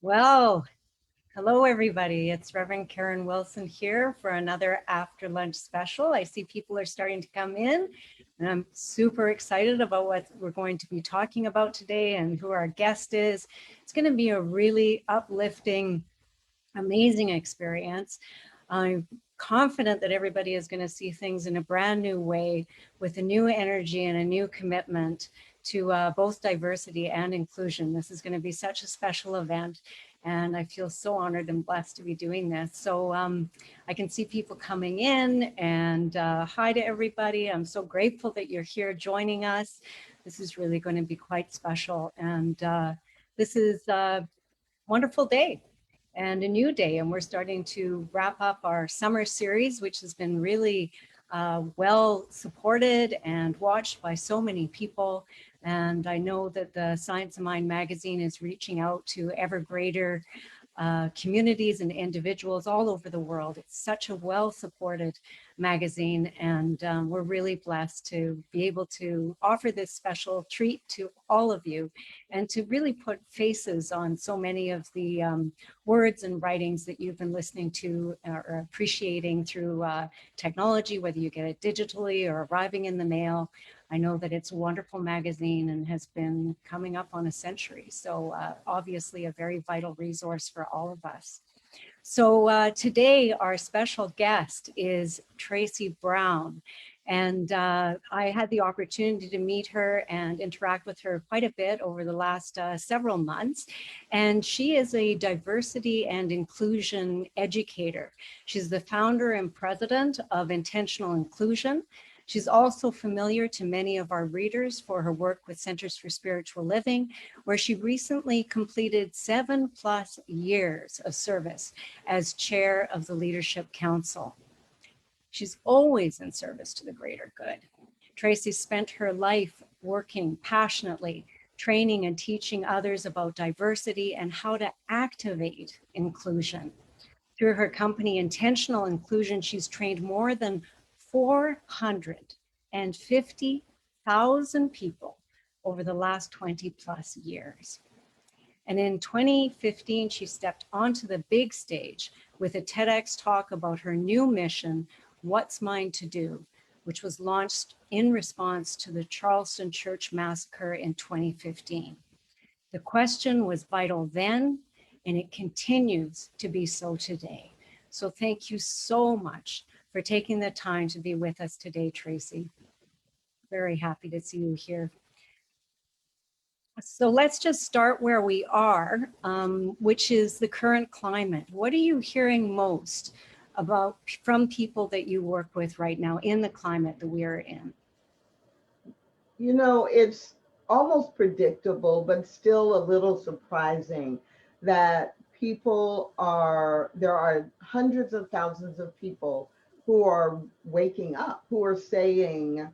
Well, hello everybody. It's Reverend Karin Wilson here for another after lunch special. I see people are starting to come in and I'm super excited about what we're going to be talking about today and who our guest is. It's going to be a really uplifting, amazing experience. I'm confident that everybody is going to see things in a brand new way with a new energy and a new commitment to both diversity and inclusion. This is going to be such a special event. And I feel so honored and blessed to be doing this. So I can see people coming in and hi to everybody. I'm so grateful that you're here joining us. This is really going to be quite special. And this is a wonderful day and a new day. And we're starting to wrap up our summer series, which has been really well supported and watched by so many people. And I know that the Science of Mind magazine is reaching out to ever greater communities and individuals all over the world. It's such a well-supported magazine, and we're really blessed to be able to offer this special treat to all of you and to really put faces on so many of the words and writings that you've been listening to or appreciating through technology, whether you get it digitally or arriving in the mail. I know that it's a wonderful magazine and has been coming up on a century. So obviously a very vital resource for all of us. So today our special guest is Tracy Brown. And I had the opportunity to meet her and interact with her quite a bit over the last several months. And she is a diversity and inclusion educator. She's the founder and president of Intentional Inclusion. She's also familiar to many of our readers for her work with Centers for Spiritual Living, where she recently completed 7+ years of service as chair of the Leadership Council. She's always in service to the greater good. Tracy spent her life working passionately, training and teaching others about diversity and how to activate inclusion. Through her company, Intentional Inclusion, she's trained more than 450,000 people over the last 20+ years. And in 2015, she stepped onto the big stage with a TEDx talk about her new mission, What's Mine to Do, which was launched in response to the Charleston Church Massacre in 2015. The question was vital then, and it continues to be so today. So thank you so much for taking the time to be with us today, Tracy. Very happy to see you here. So let's just start where we are, which is the current climate. What are you hearing most about from people that you work with right now in the climate that we are in? You know, it's almost predictable, but still a little surprising that there are hundreds of thousands of people who are waking up, who are saying,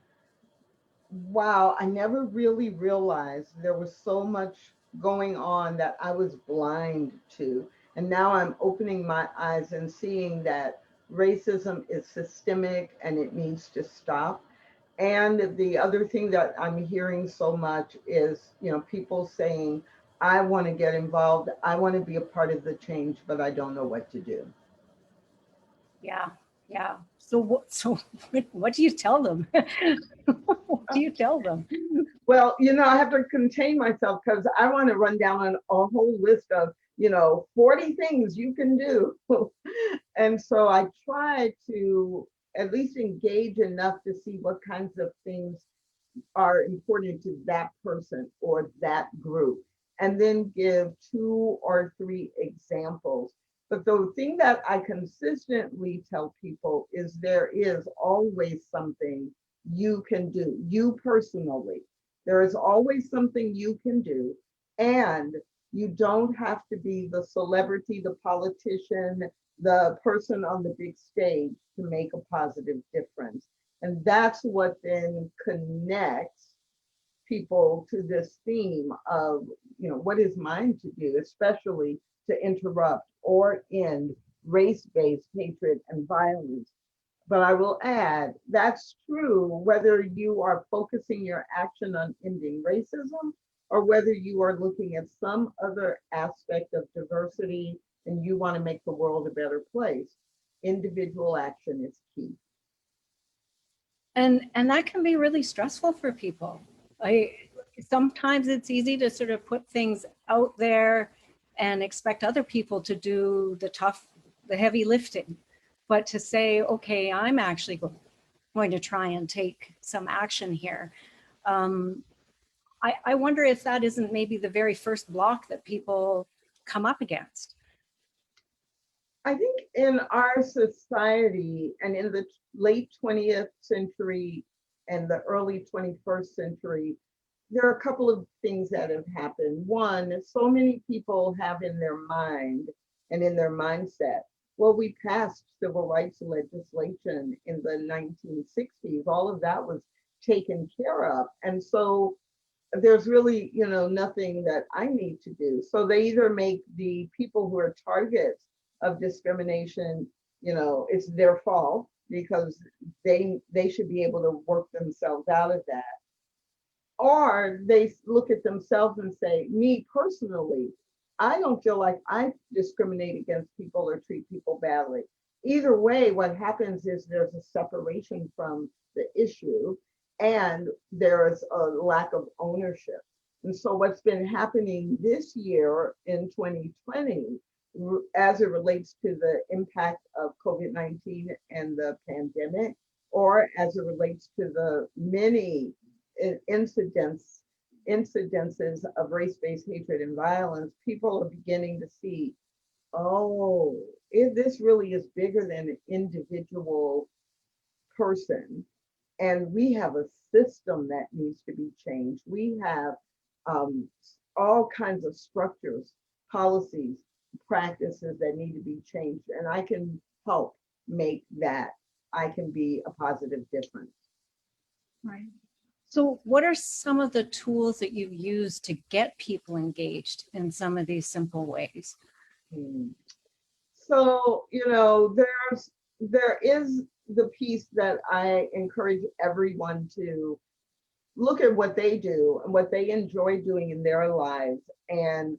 wow, I never really realized there was so much going on that I was blind to. And now I'm opening my eyes and seeing that racism is systemic and it needs to stop. And the other thing that I'm hearing so much is, people saying, I want to get involved. I want to be a part of the change, but I don't know what to do. Yeah, yeah. So what do you tell them? What do you tell them? Well, I have to contain myself because I want to run down a whole list of, 40 things you can do. And so I try to at least engage enough to see what kinds of things are important to that person or that group, and then give 2 or 3 examples. But the thing that I consistently tell people is there is always something you can do, you personally. There is always something you can do. And you don't have to be the celebrity, the politician, the person on the big stage to make a positive difference. And that's what then connects people to this theme of, what is mine to do, especially to interrupt or end race-based hatred and violence. But I will add, that's true whether you are focusing your action on ending racism or whether you are looking at some other aspect of diversity and you want to make the world a better place, individual action is key. And that can be really stressful for people. I sometimes it's easy to sort of put things out there and expect other people to do the heavy lifting. But to say, okay, I'm actually going to try and take some action here. Um, I wonder if that isn't maybe the very first block that people come up against. I think in our society and in the late 20th century and the early 21st century, there are a couple of things that have happened. One, so many people have in their mind and in their mindset, well, we passed civil rights legislation in the 1960s. All of that was taken care of. And so there's really, nothing that I need to do. So they either make the people who are targets of discrimination, it's their fault because they should be able to work themselves out of that. Or they look at themselves and say, me personally, I don't feel like I discriminate against people or treat people badly. Either way, what happens is there's a separation from the issue and there is a lack of ownership. And so what's been happening this year in 2020, as it relates to the impact of COVID-19 and the pandemic, or as it relates to the many incidences of race-based hatred and violence, people are beginning to see, oh, this really is bigger than an individual person. And we have a system that needs to be changed. We have all kinds of structures, policies, practices that need to be changed. And I can help make that. I can be a positive difference. Right. So what are some of the tools that you've used to get people engaged in some of these simple ways? So, there is the piece that I encourage everyone to look at what they do and what they enjoy doing in their lives and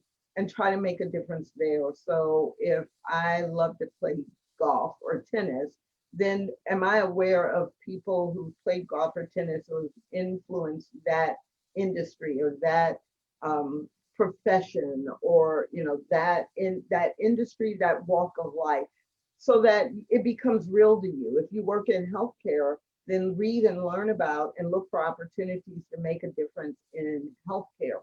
try to make a difference there. So if I love to play golf or tennis, then am I aware of people who play golf or tennis or influence that industry or that profession or that in that industry, that walk of life, so that it becomes real to you. If you work in healthcare, then read and learn about and look for opportunities to make a difference in healthcare.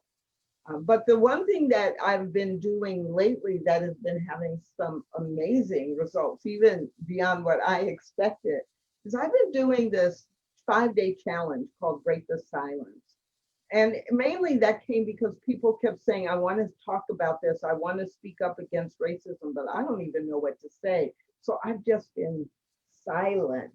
But the one thing that I've been doing lately that has been having some amazing results, even beyond what I expected, is I've been doing this 5-day challenge called Break the Silence. And mainly that came because people kept saying, I want to talk about this. I want to speak up against racism, but I don't even know what to say. So I've just been silent.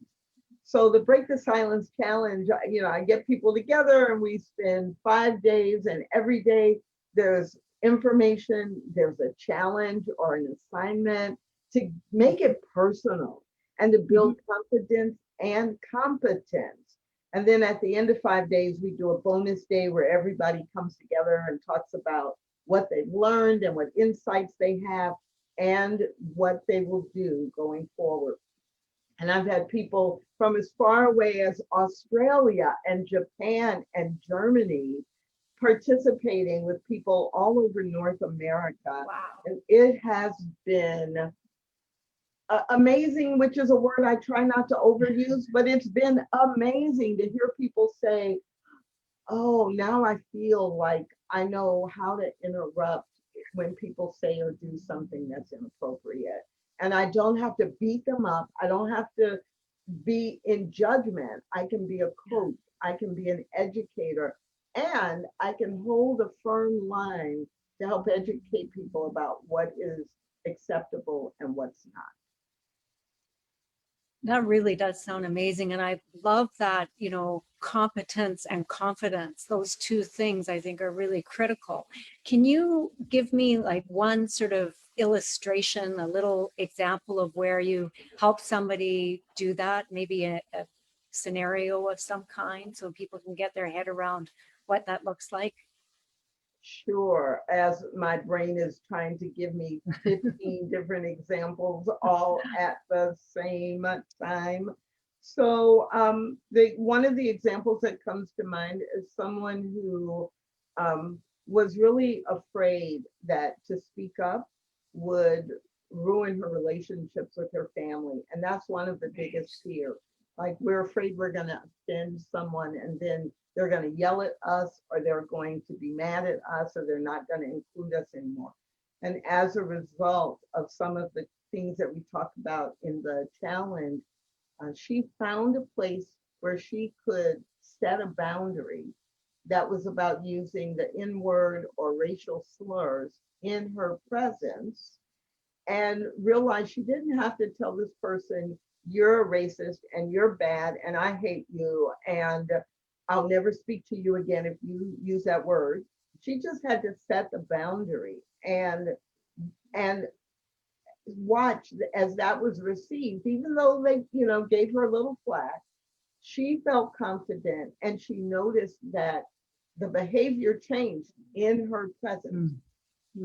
So the Break the Silence challenge, I get people together and we spend 5 days, and every day there's information, there's a challenge or an assignment to make it personal and to build confidence and competence. And then at the end of 5 days, we do a bonus day where everybody comes together and talks about what they've learned and what insights they have and what they will do going forward. And I've had people from as far away as Australia and Japan and Germany participating with people all over North America. Wow. And it has been amazing, which is a word I try not to overuse, but it's been amazing to hear people say, oh, now I feel like I know how to interrupt when people say or do something that's inappropriate. And I don't have to beat them up. I don't have to be in judgment. I can be a coach. I can be an educator. And I can hold a firm line to help educate people about what is acceptable and what's not. That really does sound amazing. And I love that, competence and confidence, those two things I think are really critical. Can you give me like one sort of illustration, a little example of where you help somebody do that, maybe a scenario of some kind so people can get their head around what that looks like? sure, as my brain is trying to give me 15 different examples all at the same time. So one of the examples that comes to mind is someone who was really afraid that to speak up would ruin her relationships with her family. And that's one of the biggest fears. Like, we're afraid we're going to offend someone, and then they're going to yell at us, or they're going to be mad at us, or they're not going to include us anymore. And as a result of some of the things that we talked about in the challenge, she found a place where she could set a boundary that was about using the N-word or racial slurs in her presence, and realized she didn't have to tell this person, you're a racist and you're bad and I hate you and I'll never speak to you again if you use that word. She just had to set the boundary and watch as that was received. Even though they, gave her a little flack, she felt confident, and she noticed that the behavior changed in her presence.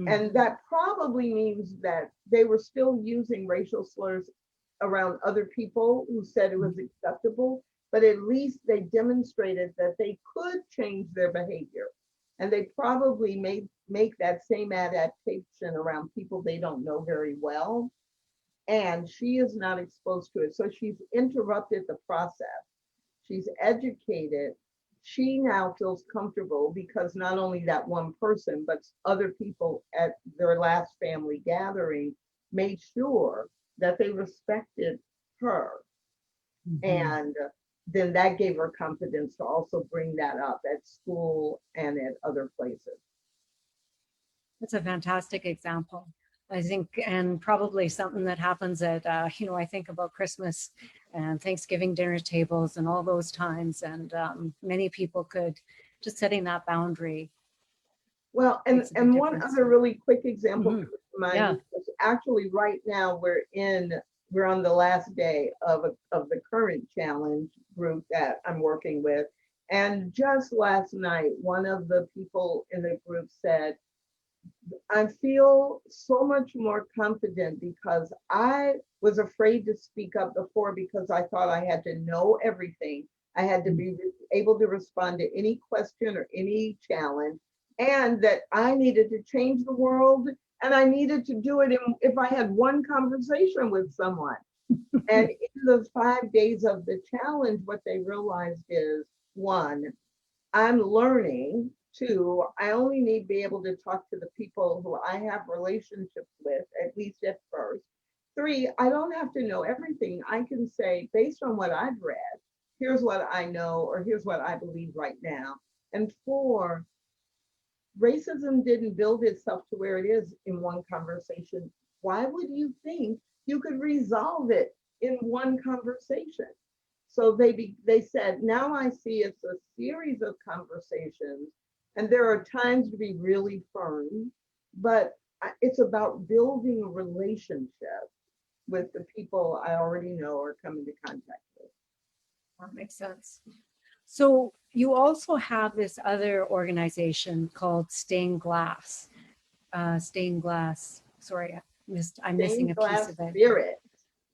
And that probably means that they were still using racial slurs around other people who said it was acceptable, but at least they demonstrated that they could change their behavior. And they probably make that same adaptation around people they don't know very well. And she is not exposed to it. So she's interrupted the process. She's educated. She now feels comfortable because not only that one person, but other people at their last family gathering made sure that they respected her. And then that gave her confidence to also bring that up at school and at other places. That's a fantastic example, I think, and probably something that happens at, I think about Christmas and Thanksgiving dinner tables and all those times. And many people could just setting that boundary. Well, and one other really quick example to remind you is actually right now we're on the last day of the current challenge group that I'm working with. And just last night, one of the people in the group said, I feel so much more confident because I was afraid to speak up before because I thought I had to know everything. I had to be able to respond to any question or any challenge, and that I needed to change the world, and I needed to do it if I had one conversation with someone. And in the 5 days of the challenge, what they realized is, one, I'm learning. Two, I only need to be able to talk to the people who I have relationships with, at least at first. Three, I don't have to know everything. I can say, based on what I've read, here's what I know, or here's what I believe right now. And four, racism didn't build itself to where it is in one conversation. Why would you think you could resolve it in one conversation? So they said, now I see it's a series of conversations, and there are times to be really firm, but it's about building a relationship with the people I already know or come into contact with. That makes sense. So you also have this other organization called Stained Glass. Stained Glass. Sorry, I'm missing a piece of it. Spirit.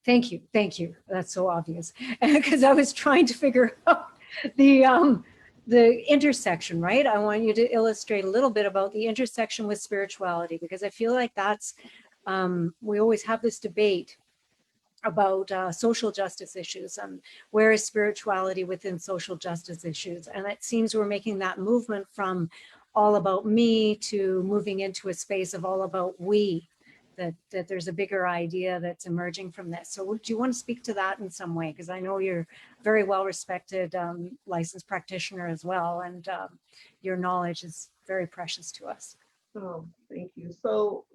Thank you. Thank you. That's so obvious. Because I was trying to figure out the intersection, right? I want you to illustrate a little bit about the intersection with spirituality, because I feel like that's, we always have this debate about social justice issues and where is spirituality within social justice issues. And it seems we're making that movement from all about me to moving into a space of all about we, that there's a bigger idea that's emerging from this. So do you want to speak to that in some way? Because I know you're very well-respected licensed practitioner as well, and your knowledge is very precious to us. Oh, thank you. So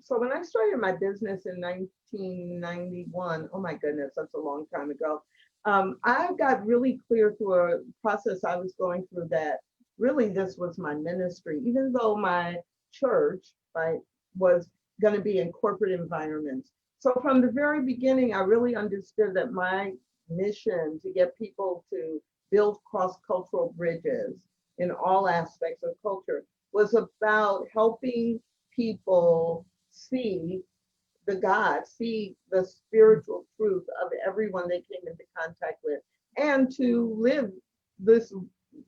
when I started my business in 1991, oh my goodness, that's a long time ago. I got really clear through a process I was going through that really this was my ministry, even though my church, right, was going to be in corporate environments. So from the very beginning, I really understood that my mission to get people to build cross-cultural bridges in all aspects of culture was about helping people see the God, see the spiritual truth of everyone they came into contact with, and to live this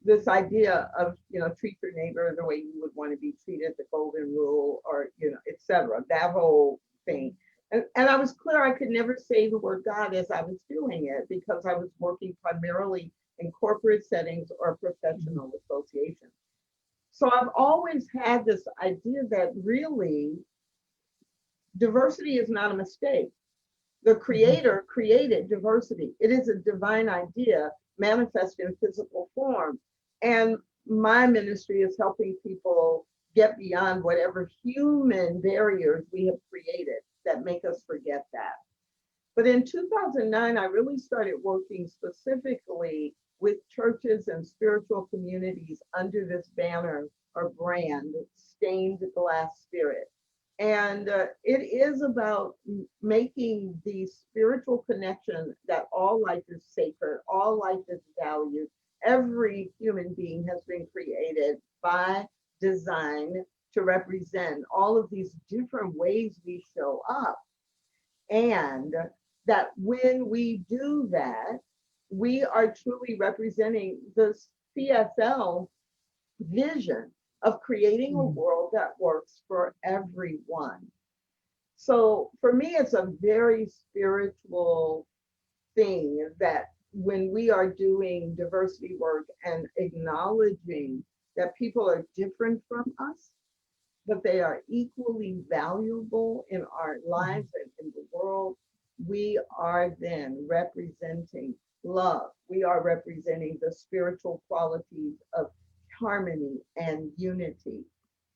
this idea of, you know, treat your neighbor the way you would want to be treated, the golden rule, or, you know, etc. That whole thing. And I was clear I could never say the word God as I was doing it because I was working primarily in corporate settings or professional associations. So I've always had this idea that really diversity is not a mistake. The creator created diversity. It is a divine idea manifest in physical form. And my ministry is helping people get beyond whatever human barriers we have created that make us forget that. But in 2009, I really started working specifically with churches and spiritual communities under this banner or brand, Stained Glass Spirit. And it is about making the spiritual connection that all life is sacred, all life is valued. Every human being has been created by design to represent all of these different ways we show up. And that when we do that, we are truly representing the CSL vision of creating a world that works for everyone. So for me, it's a very spiritual thing that when we are doing diversity work and acknowledging that people are different from us, but they are equally valuable in our lives and in the world, we are then representing love. We are representing the spiritual qualities of harmony and unity.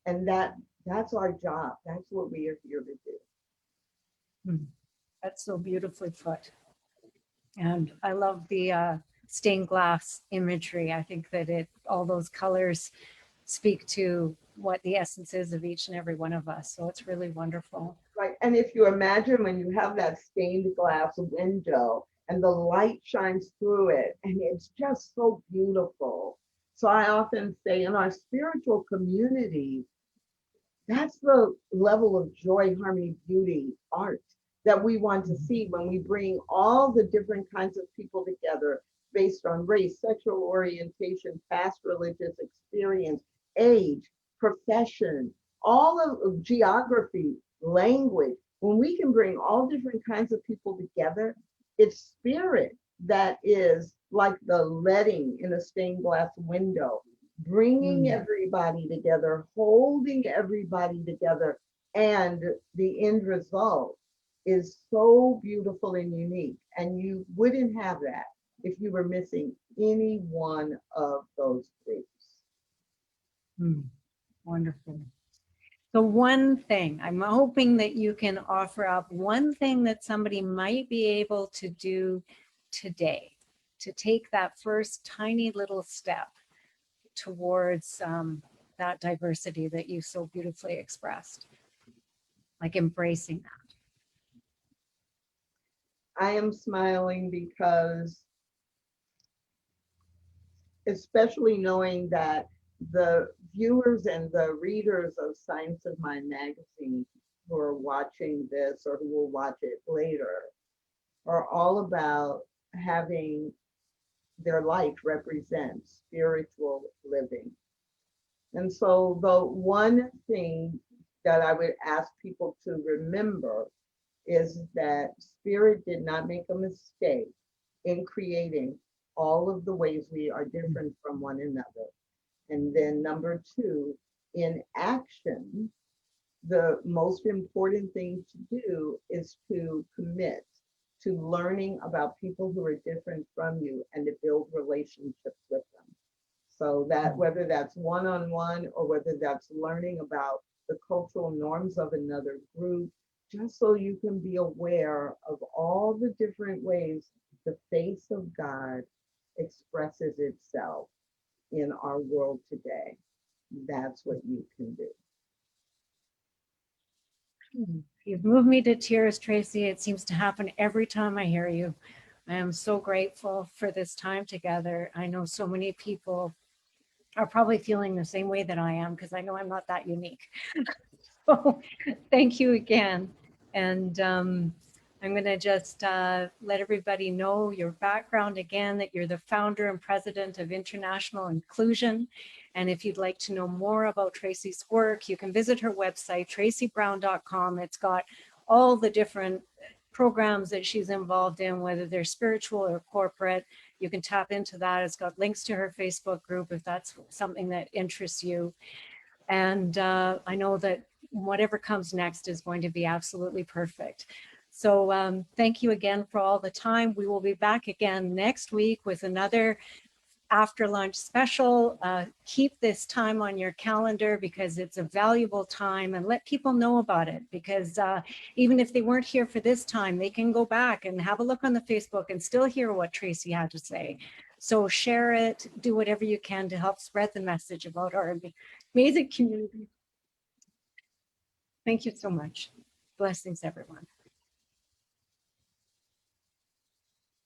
And that's our job. That's what we are here to do. That's so beautifully put. And I love the stained glass imagery. I think that all those colors speak to what the essence is of each and every one of us. So it's really wonderful. Right. And if you imagine when you have that stained glass window and the light shines through it, and it's just so beautiful. So I often say in our spiritual community, that's the level of joy, harmony, beauty, art that we want to see when we bring all the different kinds of people together based on race, sexual orientation, past religious experience, age, profession, all of geography, language. When we can bring all different kinds of people together, it's spirit that is like the leading in a stained glass window, bringing everybody together, holding everybody together. And the end result is so beautiful and unique. And you wouldn't have that if you were missing any one of those groups. Wonderful. So one thing, I'm hoping that you can offer up one thing that somebody might be able to do today to take that first tiny little step towards that diversity that you so beautifully expressed, like embracing that. I am smiling because, especially knowing that the viewers and the readers of Science of Mind magazine who are watching this or who will watch it later are all about having their life represent spiritual living. And so the one thing that I would ask people to remember is that spirit did not make a mistake in creating all of the ways we are different from one another. And then number two, in action, the most important thing to do is to commit to learning about people who are different from you and to build relationships with them. So that whether that's one-on-one or whether that's learning about the cultural norms of another group, just so you can be aware of all the different ways the face of God expresses itself in our world today. That's what you can do. You've moved me to tears, Tracy. It seems to happen every time I hear you. I am so grateful for this time together. I know so many people are probably feeling the same way that I am, because I know I'm not that unique. So thank you again. And I'm going to just let everybody know your background again, that you're the founder and president of International Inclusion. And if you'd like to know more about Tracy's work, you can visit her website, tracybrown.com. It's got all the different programs that she's involved in, whether they're spiritual or corporate. You can tap into that. It's got links to her Facebook group if that's something that interests you. And I know that whatever comes next is going to be absolutely perfect. So thank you again for all the time. We will be back again next week with another after lunch special. Keep this time on your calendar because it's a valuable time, and let people know about it, because even if they weren't here for this time, they can go back and have a look on the Facebook and still hear what Tracy had to say. So share it, do whatever you can to help spread the message about our amazing community. Thank you so much. Blessings, everyone.